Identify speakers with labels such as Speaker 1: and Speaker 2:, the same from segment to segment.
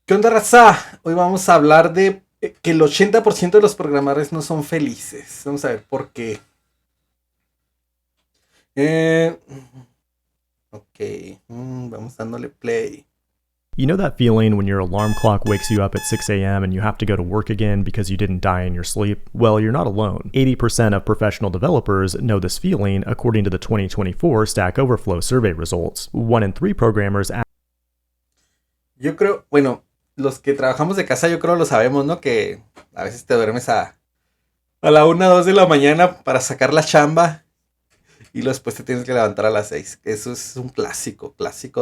Speaker 1: ¿Qué onda, raza? Hoy vamos a hablar de que el 80% de los programadores no son felices. Vamos a ver por qué. Eh, ok, vamos dándole play.
Speaker 2: You know that feeling when your alarm clock wakes you up at 6 a.m. and you have to go to work again because you didn't die in your sleep? Well, you're not alone. 80% of professional developers know this feeling, according to the 2024 Stack Overflow survey results. 1 in 3 programmers.
Speaker 1: Yo creo, bueno, los que trabajamos de casa, yo creo lo sabemos, ¿no? Que a veces te duermes a la 1, 2 de la mañana para sacar la chamba y luego después te tienes que levantar a las 6. Eso es un clásico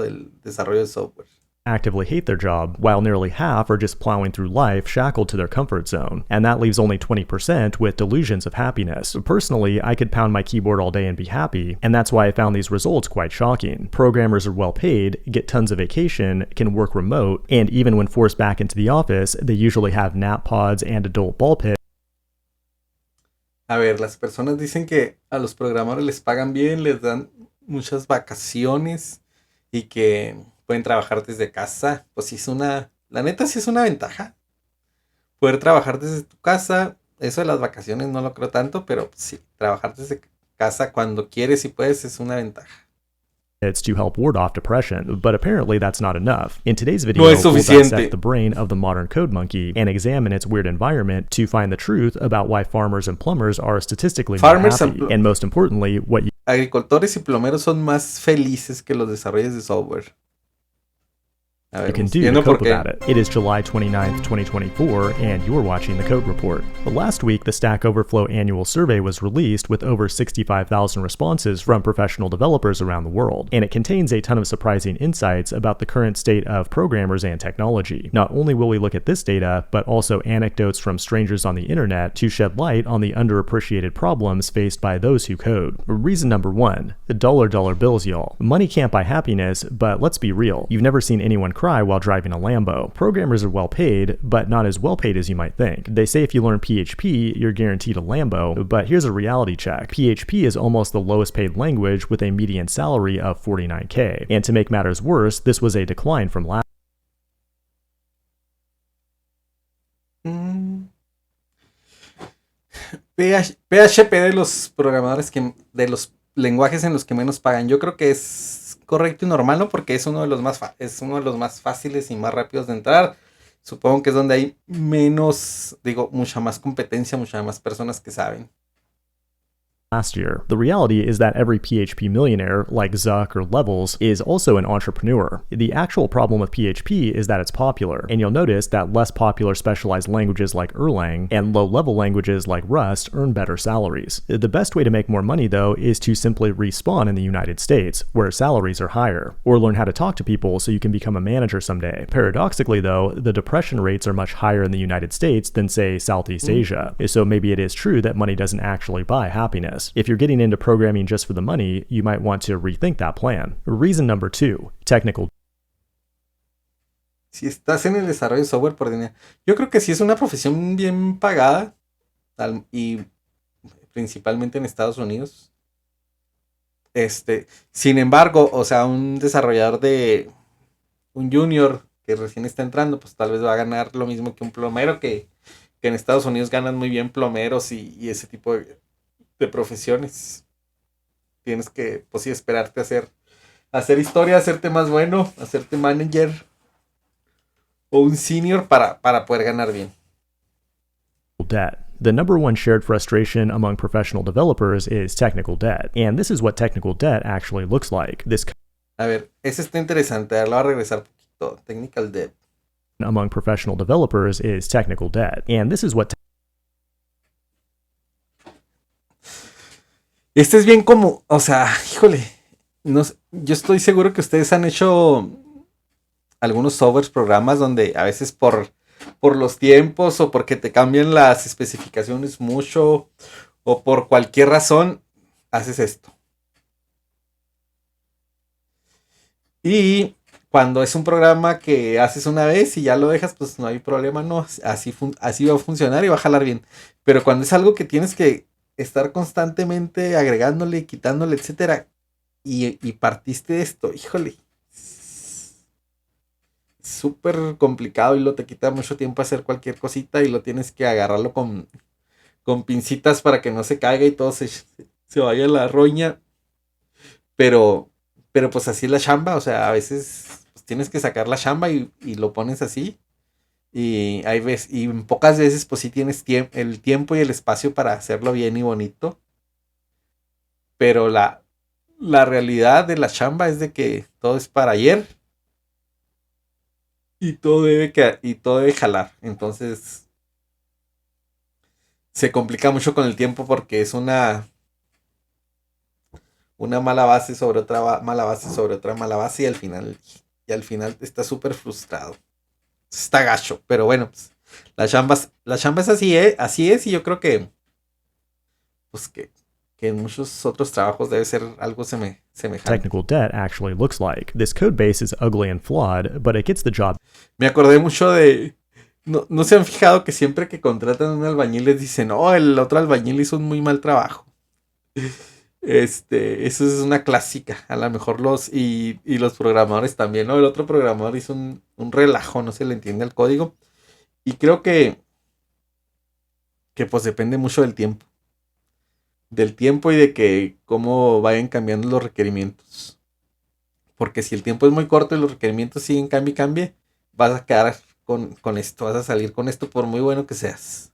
Speaker 1: del desarrollo de software.
Speaker 2: Actively hate their job, while nearly half are just plowing through life shackled to their comfort zone, and that leaves only 20% with delusions of happiness. Personally, I could pound my keyboard all day and be happy, and that's why I found these results quite shocking. Programmers are well paid, get tons of vacation, can work remote, and even when forced back into the office, they usually have nap pods and adult ball pits.
Speaker 1: A ver, las personas dicen que a los programadores les pagan bien, les dan muchas vacaciones y que pueden trabajar desde casa. Pues sí es la neta sí es una ventaja. Poder trabajar desde tu casa, eso de las vacaciones no lo creo tanto, pero sí, trabajar desde casa cuando quieres y puedes es una ventaja.
Speaker 2: It's to help ward off depression, but apparently that's not enough. In today's video,
Speaker 1: No es
Speaker 2: we'll
Speaker 1: suficiente.
Speaker 2: dissect the brain of the modern code monkey and examine its weird environment to find the truth about why farmers and plumbers are statistically more happy, and most importantly, what
Speaker 1: agricultores y plomeros son más felices que los desarrolladores de software.
Speaker 2: you can do to cope about it. It is July 29th, 2024, and you're watching the Code Report. Last week, the Stack Overflow annual survey was released with over 65,000 responses from professional developers around the world, and it contains a ton of surprising insights about the current state of programmers and technology. Not only will we look at this data, but also anecdotes from strangers on the internet to shed light on the underappreciated problems faced by those who code. Reason number 1, the dollar bills, y'all. Money can't buy happiness, but let's be real. You've never seen anyone cry while driving a Lambo. Programmers are well paid, but not as well paid as you might think. They say if you learn PHP, you're guaranteed a Lambo, but here's a reality check. PHP is almost the lowest paid language with a median salary of $49K. And to make matters worse, this was a decline from last.
Speaker 1: PHP de los programadores de los lenguajes en los que menos pagan. Yo creo que es correcto y normal, ¿no? Porque es uno de los más fáciles y más rápidos de entrar. Supongo que es donde hay mucha más competencia, muchas más personas que saben.
Speaker 2: Last year. The reality is that every PHP millionaire, like Zuck or Levels, is also an entrepreneur. The actual problem with PHP is that it's popular, and you'll notice that less popular specialized languages like Erlang and low-level languages like Rust earn better salaries. The best way to make more money, though, is to simply respawn in the United States, where salaries are higher, or learn how to talk to people so you can become a manager someday. Paradoxically, though, the depression rates are much higher in the United States than, say, Southeast Asia. So maybe it is true that money doesn't actually buy happiness. If you're getting into programming just for the money, you might want to rethink that plan. Reason number 2, technical.
Speaker 1: Si estás en el desarrollo de software por dinero, yo creo que sí es una profesión bien pagada y principalmente en Estados Unidos. Sin embargo, o sea, un desarrollador un junior que recién está entrando, pues tal vez va a ganar lo mismo que un plomero que en Estados Unidos ganan muy bien plomeros y ese tipo de profesiones. Tienes que, pues sí, esperarte a hacer historia, hacerte más bueno, hacerte manager o un senior para poder ganar bien.
Speaker 2: Debt. The number one shared frustration among professional developers is technical debt, and this is what technical debt actually looks like.
Speaker 1: A ver, ese está interesante, ahora lo voy a regresar un poquito. Technical debt.
Speaker 2: Among professional developers is technical debt, and this is what
Speaker 1: Este es bien como, o sea, híjole, no, yo estoy seguro que ustedes han hecho algunos softwares, programas donde a veces por los tiempos o porque te cambian las especificaciones mucho o por cualquier razón haces esto. Y cuando es un programa que haces una vez y ya lo dejas, pues no hay problema, no, así va a funcionar y va a jalar bien. Pero cuando es algo que tienes que estar constantemente agregándole, quitándole, etcétera, y partiste esto, híjole, súper complicado y lo te quita mucho tiempo hacer cualquier cosita y lo tienes que agarrarlo con pincitas para que no se caiga y todo se vaya a la roña. Pero, pero pues así es la chamba, o sea, a veces pues, tienes que sacar la chamba y lo pones así. Y hay veces, y pocas veces pues sí tienes el tiempo y el espacio para hacerlo bien y bonito. Pero la realidad de la chamba es de que todo es para ayer y todo debe jalar. Entonces se complica mucho con el tiempo porque es una mala base sobre otra mala base sobre otra mala base y al final está súper frustrado. Está gacho, pero bueno, pues, la chamba es así, así es y yo creo que pues que en muchos otros trabajos debe ser algo semejante.
Speaker 2: Technical debt actually looks like. This code base is ugly and flawed, but it gets the job.
Speaker 1: Me acordé mucho de no se han fijado que siempre que contratan a un albañil les dicen, oh, el otro albañil hizo un muy mal trabajo. Eso es una clásica. A lo mejor y los programadores también, ¿no? El otro programador hizo un relajo, no se le entiende el código. Y creo que pues depende mucho del tiempo. Del tiempo y de que cómo vayan cambiando los requerimientos. Porque si el tiempo es muy corto y los requerimientos siguen cambie y cambie, vas a quedar con esto, vas a salir con esto por muy bueno que seas.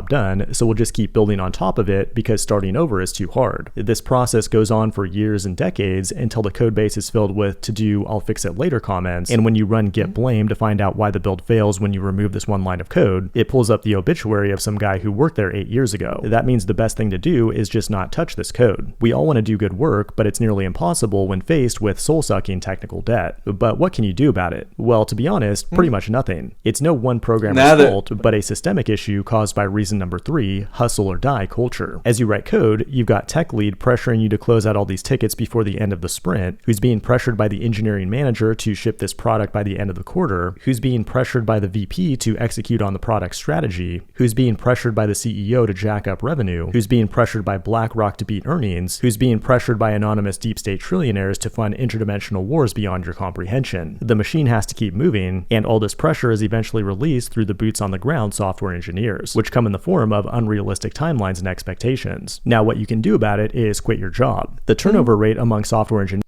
Speaker 2: Done, so we'll just keep building on top of it because starting over is too hard. This process goes on for years and decades until the code base is filled with to-do, I'll fix it later comments, and when you run git blame to find out why the build fails when you remove this one line of code, it pulls up the obituary of some guy who worked there 8 years ago. That means the best thing to do is just not touch this code. We all want to do good work, but it's nearly impossible when faced with soul-sucking technical debt. But what can you do about it? Well, to be honest, pretty much nothing. It's no one programmer's fault, but a systemic issue caused by reason number 3, hustle or die culture. As you write code, you've got tech lead pressuring you to close out all these tickets before the end of the sprint, who's being pressured by the engineering manager to ship this product by the end of the quarter, who's being pressured by the VP to execute on the product strategy, who's being pressured by the CEO to jack up revenue, who's being pressured by BlackRock to beat earnings, who's being pressured by anonymous deep state trillionaires to fund interdimensional wars beyond your comprehension. The machine has to keep moving, and all this pressure is eventually released through the boots on the ground software engineers, which come in the form of unrealistic timelines and expectations. Now, what you can do about it is quit your job. The turnover rate among software engineers.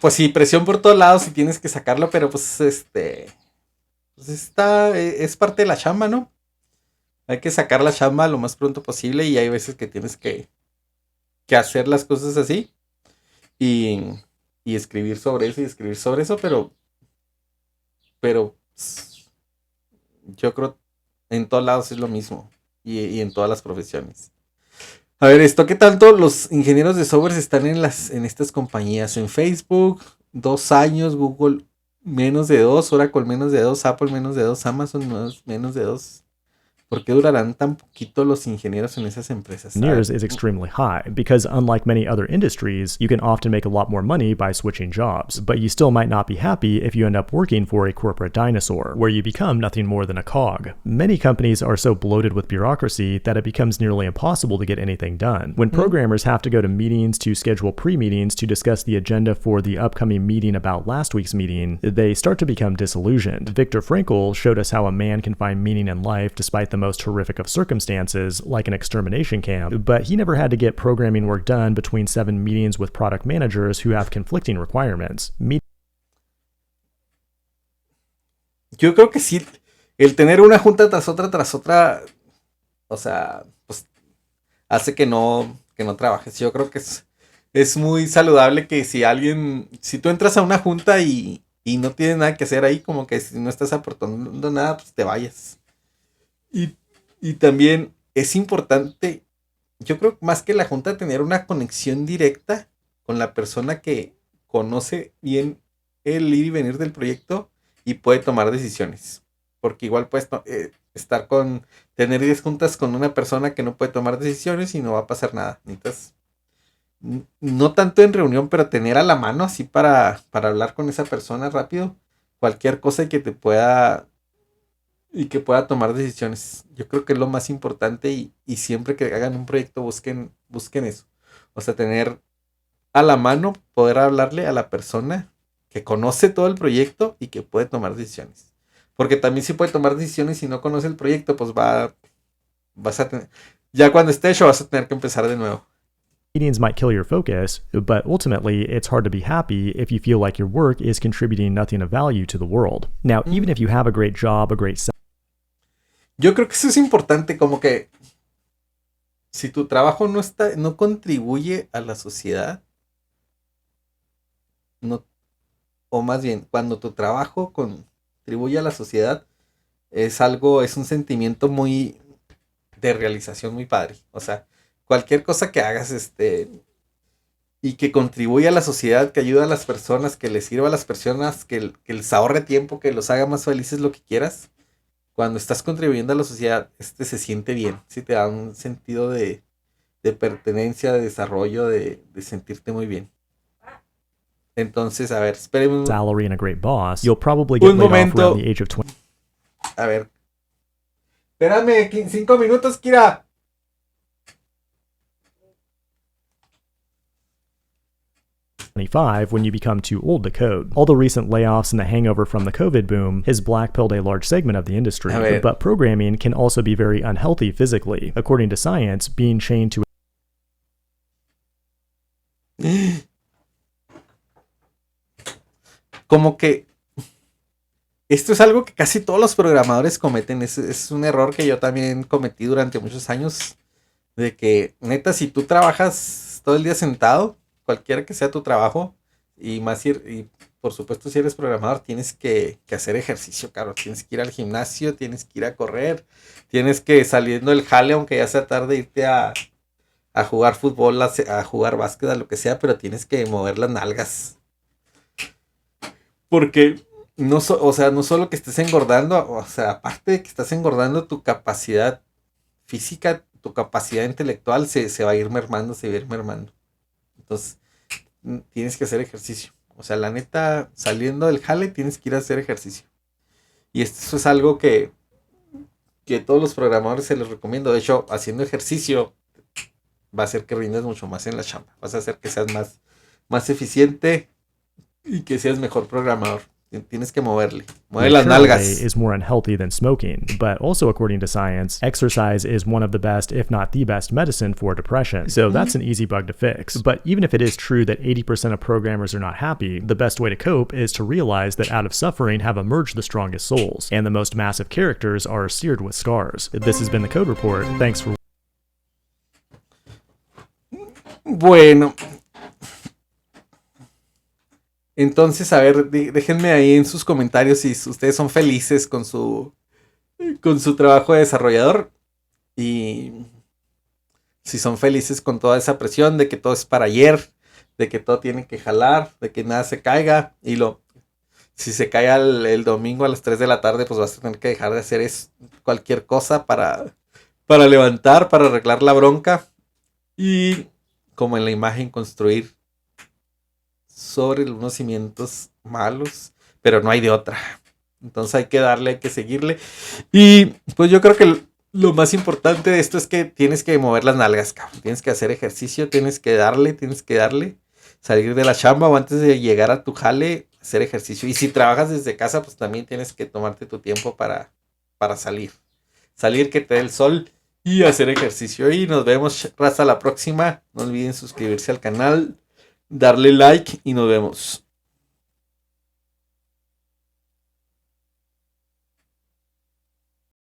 Speaker 1: Pues sí, presión por todos lados y tienes que sacarlo, pero pues pues es parte de la chamba, ¿no? Hay que sacar la chamba lo más pronto posible y hay veces que tienes que hacer las cosas así y, y escribir sobre eso, pero pues, yo creo en todos lados es lo mismo y en todas las profesiones. A ver, ¿qué tanto los ingenieros de software están en estas compañías? En Facebook, 2 años, Google menos de 2, Oracle menos de 2, Apple menos de 2, Amazon menos de 2. ¿Por qué durarán tan poquito los ingenieros en esas empresas?
Speaker 2: Is extremely high because unlike many other industries, you can often make a lot more money by switching jobs, but you still might not be happy if you end up working for a corporate dinosaur, where you become nothing more than a cog. Many companies are so bloated with bureaucracy that it becomes nearly impossible to get anything done. When programmers have to go to meetings to schedule pre-meetings to discuss the agenda for the upcoming meeting about last week's meeting, they start to become disillusioned. Viktor Frankl showed us how a man can find meaning in life despite the most horrific of circumstances, like an extermination camp, but he never had to get programming work done between 7 meetings with product managers who have conflicting requirements.
Speaker 1: Yo creo que sí, el tener una junta tras otra, o sea, pues hace que no trabajes. Yo creo que es muy saludable que si tú entras a una junta y no tienes nada que hacer ahí, como que si no estás aportando nada, pues te vayas. Y también es importante, yo creo más que la junta, tener una conexión directa con la persona que conoce bien el ir y venir del proyecto y puede tomar decisiones. Porque igual puedes tener 10 juntas con una persona que no puede tomar decisiones y no va a pasar nada. Necesitas, no tanto en reunión, pero tener a la mano así para hablar con esa persona rápido. Cualquier cosa que pueda tomar decisiones. Yo creo que es lo más importante y siempre que hagan un proyecto busquen eso. O sea, tener a la mano, poder hablarle a la persona que conoce todo el proyecto y que puede tomar decisiones. Porque también si puede tomar decisiones y no conoce el proyecto, pues vas a tener, ya cuando esté hecho vas a tener que empezar de nuevo.
Speaker 2: Meetings might kill your focus, but ultimately, it's hard to be happy if you feel like your work is contributing nothing of value to the world. Now, even if you have a great job, a great salary.
Speaker 1: Yo creo que eso es importante, como que si tu trabajo no contribuye a la sociedad, no, o más bien, cuando tu trabajo contribuye a la sociedad, es un sentimiento muy de realización muy padre. O sea, cualquier cosa que hagas, y que contribuya a la sociedad, que ayude a las personas, que les sirva a las personas, que les ahorre tiempo, que los haga más felices, lo que quieras. Cuando estás contribuyendo a la sociedad, se siente bien. Sí, te da un sentido de pertenencia, de desarrollo, de sentirte muy bien. Entonces, a ver, espérenme.
Speaker 2: Salary and a great boss, you'll probably get laid off around the age of 20.
Speaker 1: A ver. Espérame, 5 minutos, Kira.
Speaker 2: When you become too old to code. All the recent layoffs and the hangover from the COVID boom has blackpilled a large segment of the industry, but programming can also be very unhealthy physically. According to science, being chained to
Speaker 1: como que esto es algo que casi todos los programadores cometen. Es un error que yo también cometí durante muchos años, de que neta, si tú trabajas todo el día sentado, cualquiera que sea tu trabajo, y por supuesto si eres programador, tienes que hacer ejercicio, claro. Tienes que ir al gimnasio, tienes que ir a correr, tienes que, saliendo del jale, aunque ya sea tarde, irte a jugar fútbol, a jugar básquet, a lo que sea, pero tienes que mover las nalgas. Porque no solo que estés engordando, o sea, aparte de que estás engordando, tu capacidad física, tu capacidad intelectual se va a ir mermando, Entonces, tienes que hacer ejercicio. O sea, la neta, saliendo del jale, tienes que ir a hacer ejercicio. Y esto es algo que todos los programadores se les recomiendo. De hecho, haciendo ejercicio va a hacer que rindas mucho más en la chamba. Vas a hacer que seas más eficiente y que seas mejor programador. Tienes que mover las nalgas.
Speaker 2: Is more unhealthy than smoking, but also according to science, exercise is one of the best, if not the best, medicine for depression. So that's an easy bug to fix. But even if it is true that 80% of programmers are not happy, the best way to cope is to realize that out of suffering have emerged the strongest souls, and the most massive characters are seared with scars. This has been the Code Report. Thanks for.
Speaker 1: Bueno. Entonces, a ver, déjenme ahí en sus comentarios si ustedes son felices con su trabajo de desarrollador, y si son felices con toda esa presión de que todo es para ayer, de que todo tiene que jalar, de que nada se caiga, y si se cae el domingo a las 3 de la tarde, pues vas a tener que dejar de hacer cualquier cosa para levantar, para arreglar la bronca, y como en la imagen, construir sobre unos cimientos malos, pero no hay de otra. Entonces hay que darle, hay que seguirle. Y pues yo creo que lo más importante de esto es que tienes que mover las nalgas, cabrón. Tienes que hacer ejercicio, tienes que darle. Salir de la chamba o antes de llegar a tu jale, hacer ejercicio. Y si trabajas desde casa, pues también tienes que tomarte tu tiempo para salir. Salir, que te dé el sol y hacer ejercicio. Y nos vemos hasta la próxima. No olviden suscribirse al canal, darle like y nos vemos.